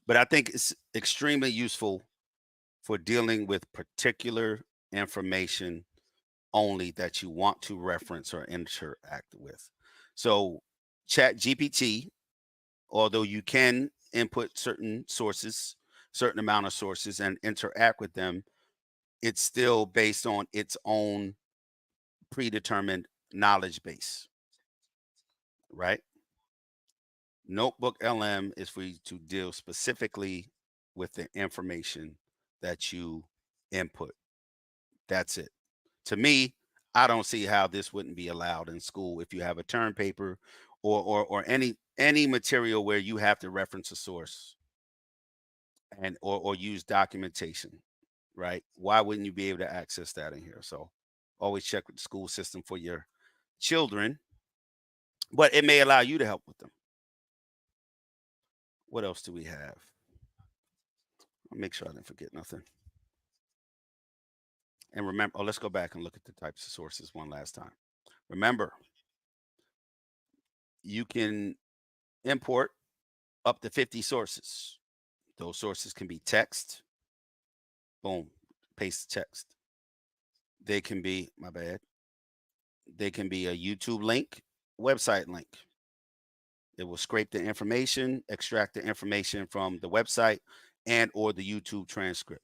But I think it's extremely useful for dealing with particular information only that you want to reference or interact with. So Chat GPT, although you can input certain sources, certain amount of sources, and interact with them, it's still based on its own predetermined knowledge base, right? NotebookLM is for you to deal specifically with the information that you input. That's it. To me, I don't see how this wouldn't be allowed in school if you have a term paper or any material where you have to reference a source and or use documentation, right? Why wouldn't you be able to access that in here? So always check with the school system for your children, but it may allow you to help with them. What else do we have? I'll make sure I didn't forget nothing. And remember, let's go back and look at the types of sources one last time. Remember, you can import up to 50 sources. Those sources can be text. Boom, paste the text. They can be, my bad. They can be a YouTube link, website link. It will scrape the information, extract the information from the website and or the YouTube transcript.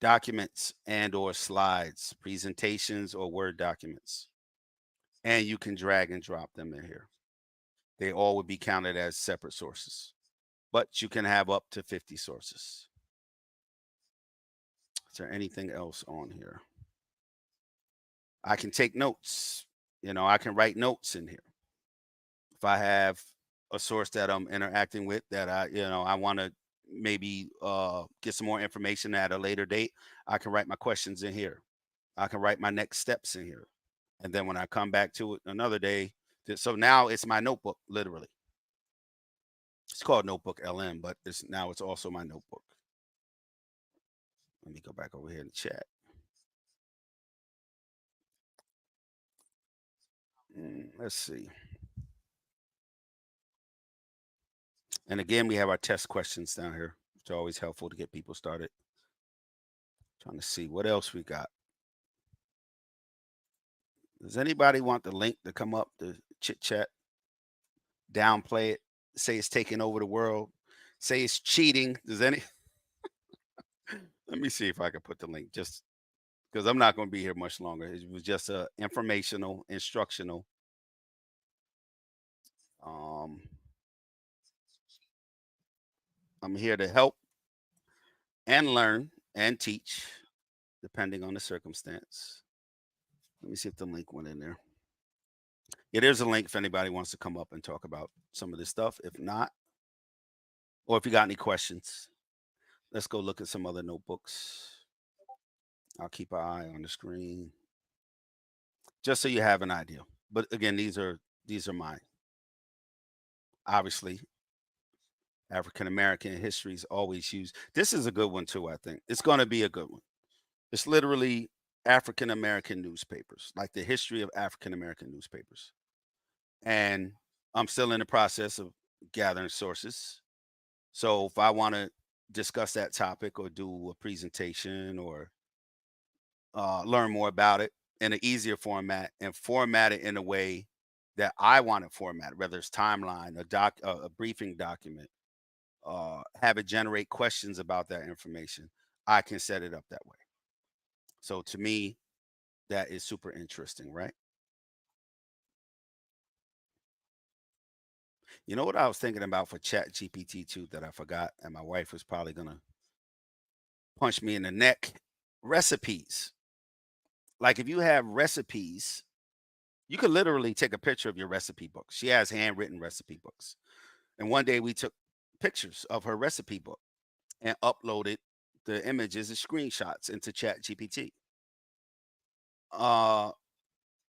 Documents and or slides, presentations or Word documents. And you can drag and drop them in here. They all would be counted as separate sources, but you can have up to 50 sources. Is there anything else on here? I can take notes. I can write notes in here. If I have a source that I'm interacting with that I want to maybe get some more information at a later date, I can write my questions in here. I can write my next steps in here. And then when I come back to it another day, so now it's my notebook, literally. It's called NotebookLM, but it's also my notebook. Let me go back over here in the chat. Let's see. And again, we have our test questions down here, which are always helpful to get people started. Trying to see what else we got. Does anybody want the link to come up, the chit chat? Downplay it, say it's taking over the world, say it's cheating. Does any? Let me see if I can put the link, just because I'm not going to be here much longer. It was just informational, instructional. I'm here to help and learn and teach, depending on the circumstance. Let me see if the link went in there. Yeah, there's a link if anybody wants to come up and talk about some of this stuff. If not, or if you got any questions, let's go look at some other notebooks. I'll keep an eye on the screen just so you have an idea. But again, these are mine. Obviously, African American history is always used. This is a good one too, I think. It's going to be a good one. It's literally African American newspapers, like the history of African American newspapers. And I'm still in the process of gathering sources. So if I want to discuss that topic or do a presentation or learn more about it in an easier format and format it in a way that I want to format, whether it's timeline, a briefing document, have it generate questions about that information, I can set it up that way. So to me, that is super interesting, right? You know what I was thinking about for Chat GPT 2 that I forgot, and my wife was probably gonna punch me in the neck? Recipes. Like if you have recipes, you could literally take a picture of your recipe book. She has handwritten recipe books. And one day we took pictures of her recipe book and uploaded the images and screenshots into Chat GPT.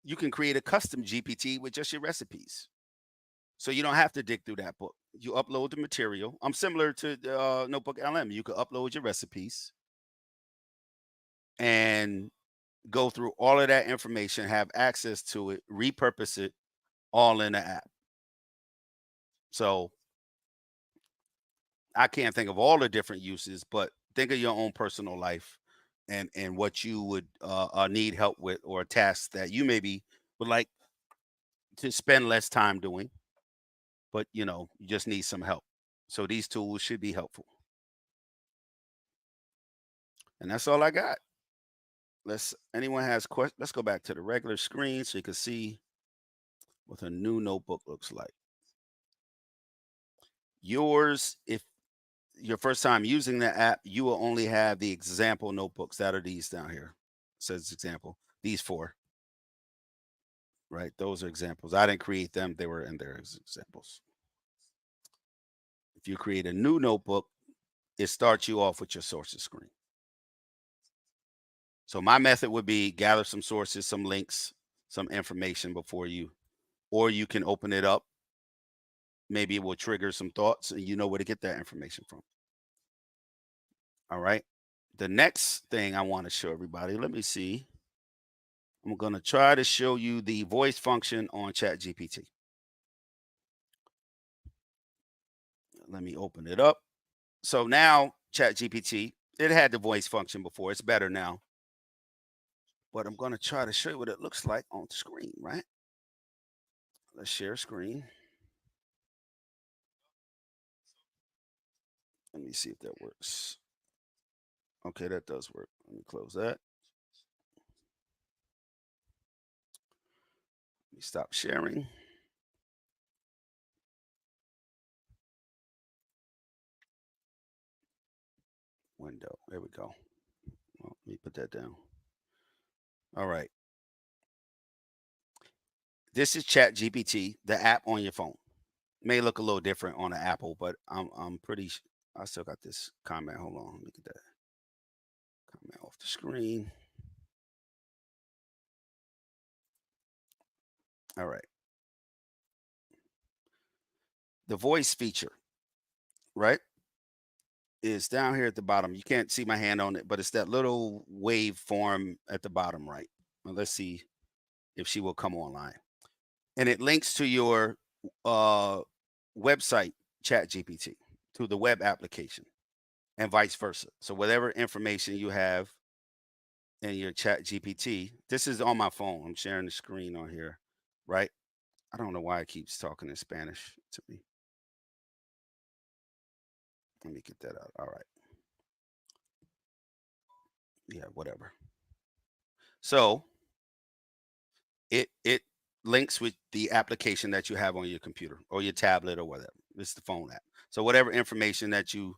You can create a custom GPT with just your recipes. So you don't have to dig through that book. You upload the material. I'm similar to NotebookLM. You can upload your recipes and go through all of that information, have access to it, repurpose it all in the app. So I can't think of all the different uses, but think of your own personal life and what you would need help with, or a task that you maybe would like to spend less time doing, but you just need some help. So these tools should be helpful. And that's all I got. Anyone has questions? Let's go back to the regular screen so you can see what a new notebook looks like. Yours, if your first time using the app, you will only have the example notebooks. That are these down here. It says example. These 4. Right? Those are examples. I didn't create them. They were in there as examples. If you create a new notebook, it starts you off with your sources screen. So my method would be gather some sources, some links, some information before you, or you can open it up. Maybe it will trigger some thoughts and you know where to get that information from. All right. The next thing I want to show everybody, let me see. I'm going to try to show you the voice function on ChatGPT. Let me open it up. So now ChatGPT, it had the voice function before. It's better now. But I'm going to try to show you what it looks like on the screen, right? Let's share screen. Let me see if that works. Okay, that does work. Let me close that. Let me stop sharing. Window. There we go. Well, let me put that down. All right. This is ChatGPT, the app on your phone. May look a little different on the Apple, but I'm pretty. I still got this comment. Hold on, let me get that comment off the screen. All right. The voice feature, right, is down here at the bottom. You can't see my hand on it, but it's that little wave form at the bottom right. Well, let's see if she will come online. And it links to your website, ChatGPT, to the web application, and vice versa. So whatever information you have in your ChatGPT, this is on my phone. I'm sharing the screen on here, right? I don't know why it keeps talking in Spanish to me. Let me get that out. All right. Yeah, whatever. So it links with the application that you have on your computer or your tablet or whatever. It's the phone app. So whatever information that you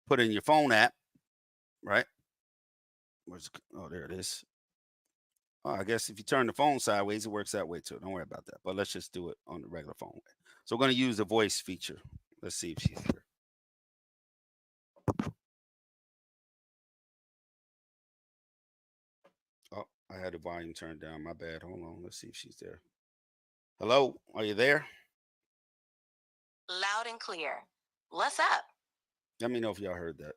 put in your phone app, right? Oh, there it is. Oh, I guess if you turn the phone sideways, it works that way too. Don't worry about that. But let's just do it on the regular phone way. So we're going to use the voice feature. Let's see if she's here. Oh, I had the volume turned down. My bad. Hold on. Let's see if she's there. Hello, are you there? Loud and clear. What's up? Let me know if y'all heard that.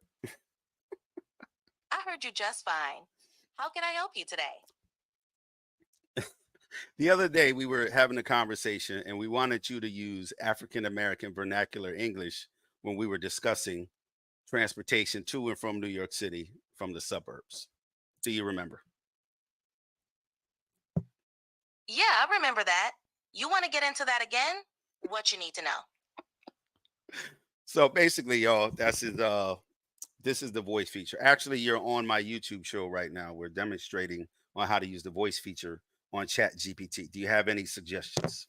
I heard you just fine. How can I help you today? The other day we were having a conversation and we wanted you to use African American vernacular English when we were discussing transportation to and from New York City from the suburbs. Do you remember? Yeah, I remember that. You want to get into that again? What you need to know? So basically, y'all, this is the voice feature. Actually, you're on my YouTube show right now. We're demonstrating on how to use the voice feature on Chat GPT. Do you have any suggestions?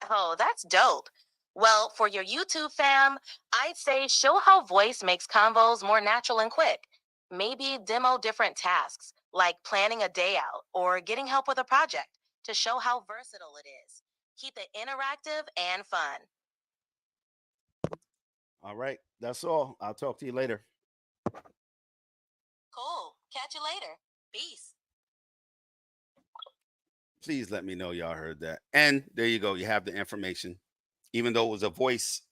Oh, that's dope. Well, for your YouTube fam, I'd say show how voice makes convos more natural and quick. Maybe demo different tasks, like planning a day out or getting help with a project to show how versatile it is. Keep it interactive and fun. All right, that's all. I'll talk to you later. Cool. Catch you later. Peace. Please let me know y'all heard that. And there you go. You have the information. Even though it was a voice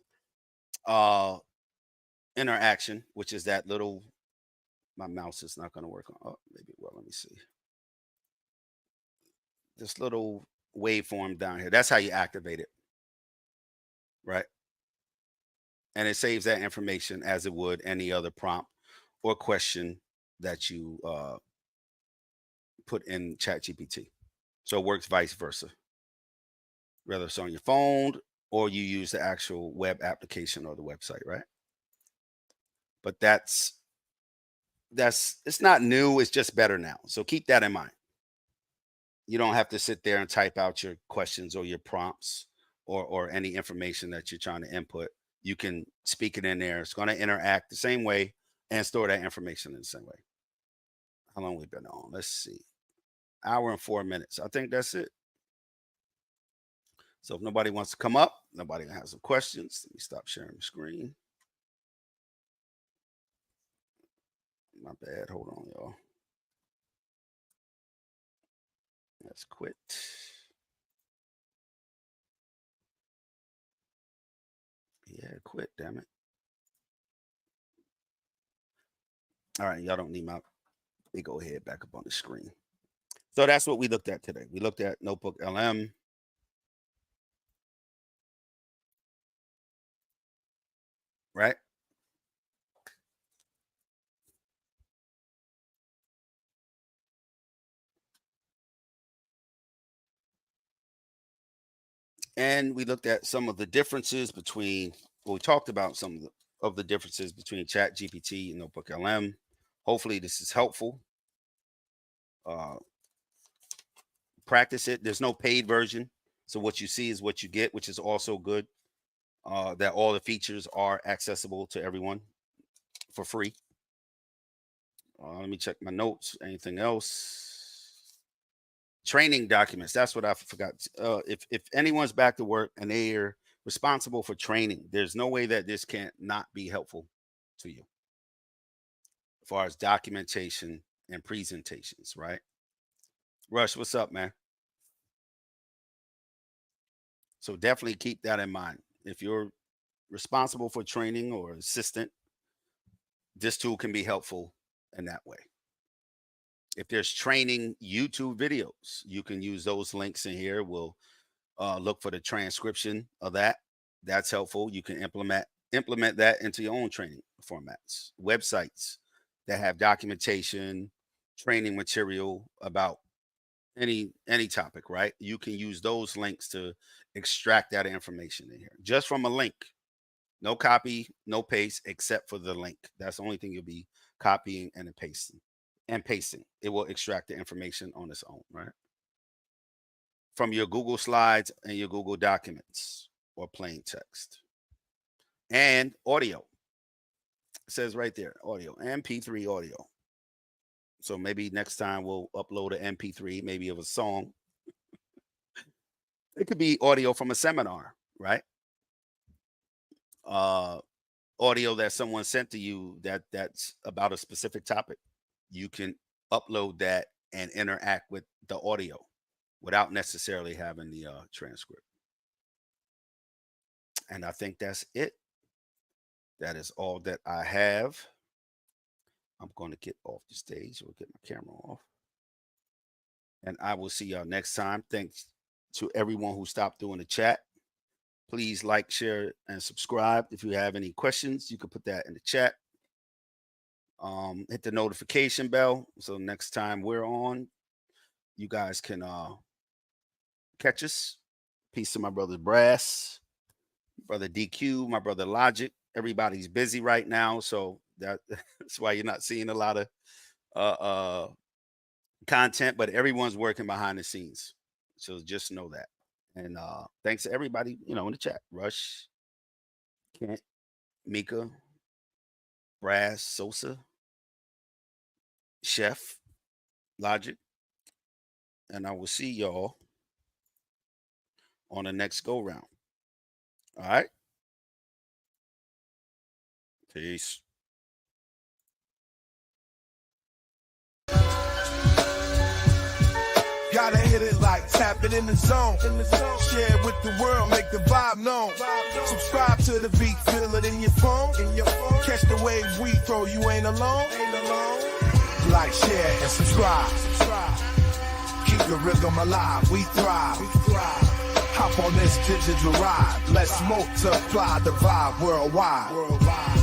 uh interaction, which is that little, my mouse is not going to work on. Oh, maybe. Well, let me see. This little waveform down here. That's how you activate it, right? And it saves that information as it would any other prompt or question that you put in ChatGPT. So it works vice versa, whether it's on your phone or you use the actual web application or the website, right? But that's it's not new. It's just better now. So keep that in mind. You don't have to sit there and type out your questions or your prompts or any information that you're trying to input. You can speak it in there. It's going to interact the same way and store that information in the same way. How long we been on? Let's see. Hour and 4 minutes. I think that's it. So if nobody wants to come up, nobody has some questions. Let me stop sharing the screen. My bad. Hold on, y'all. Let's quit. Yeah, quit, damn it. All right, y'all don't need my big old head back up on the screen. So that's what we looked at today. We looked at NotebookLM. Right? And we looked at some of the differences between, well, we talked about some of the differences between ChatGPT and NotebookLM. Hopefully this is helpful. Practice it. There's no paid version. So what you see is what you get, which is also good. That all the features are accessible to everyone for free. Let me check my notes. Anything else? Training documents. That's what I forgot. If anyone's back to work and they're responsible for training, there's no way that this can't not be helpful to you as far as documentation and presentations, right? Rush, what's up, man? So definitely keep that in mind. If you're responsible for training or assistant, this tool can be helpful in that way. If there's training YouTube videos, you can use those links in here. We'll look for the transcription of that. That's helpful. You can implement that into your own training formats. Websites that have documentation, training material about any topic, right? You can use those links to extract that information in here just from a link. No copy, no paste, except for the link. That's the only thing you'll be copying and pasting. It will extract the information on its own, right? From your Google Slides and your Google Documents or plain text. And audio. It says right there, audio, MP3 audio. So maybe next time we'll upload an MP3, maybe of a song. It could be audio from a seminar, right? Audio that someone sent to you that's about a specific topic. You can upload that and interact with the audio without necessarily having the transcript. And I think that's it. That is all that I have. I'm going to get off the stage. We'll get my camera off. And I will see y'all next time. Thanks to everyone who stopped through in the chat. Please like, share, and subscribe. If you have any questions, you can put that in the chat. Hit the notification bell. So next time we're on, you guys can catch us. Peace to my brother Brass, brother DQ, my brother Logic. Everybody's busy right now, so that's why you're not seeing a lot of content, but everyone's working behind the scenes. So just know that. And thanks to everybody, in the chat. Rush, Kent, Mika, Brass, Sosa, Chef, Logic. And I will see y'all on the next go round. All right. Peace. Gotta hit it like tap it in the zone. Share it with the world, make the vibe known. Subscribe to the beat, feel it in your phone. Catch the wave we throw, you ain't alone. Like, share, and subscribe. Keep the rhythm alive, we thrive. Hop on this digital ride. Let's multiply the vibe worldwide.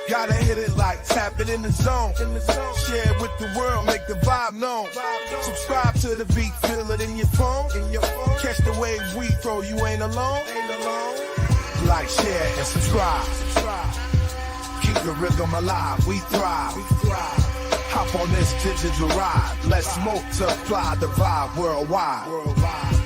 Gotta hit it like tap it in the zone. Share it with the world, make the vibe known. Subscribe to the beat, feel it in your phone. Catch the wave we throw, you ain't alone. Like, share, and subscribe. Keep the rhythm alive, we thrive. Hop on this digital ride. Let's multiply the vibe worldwide.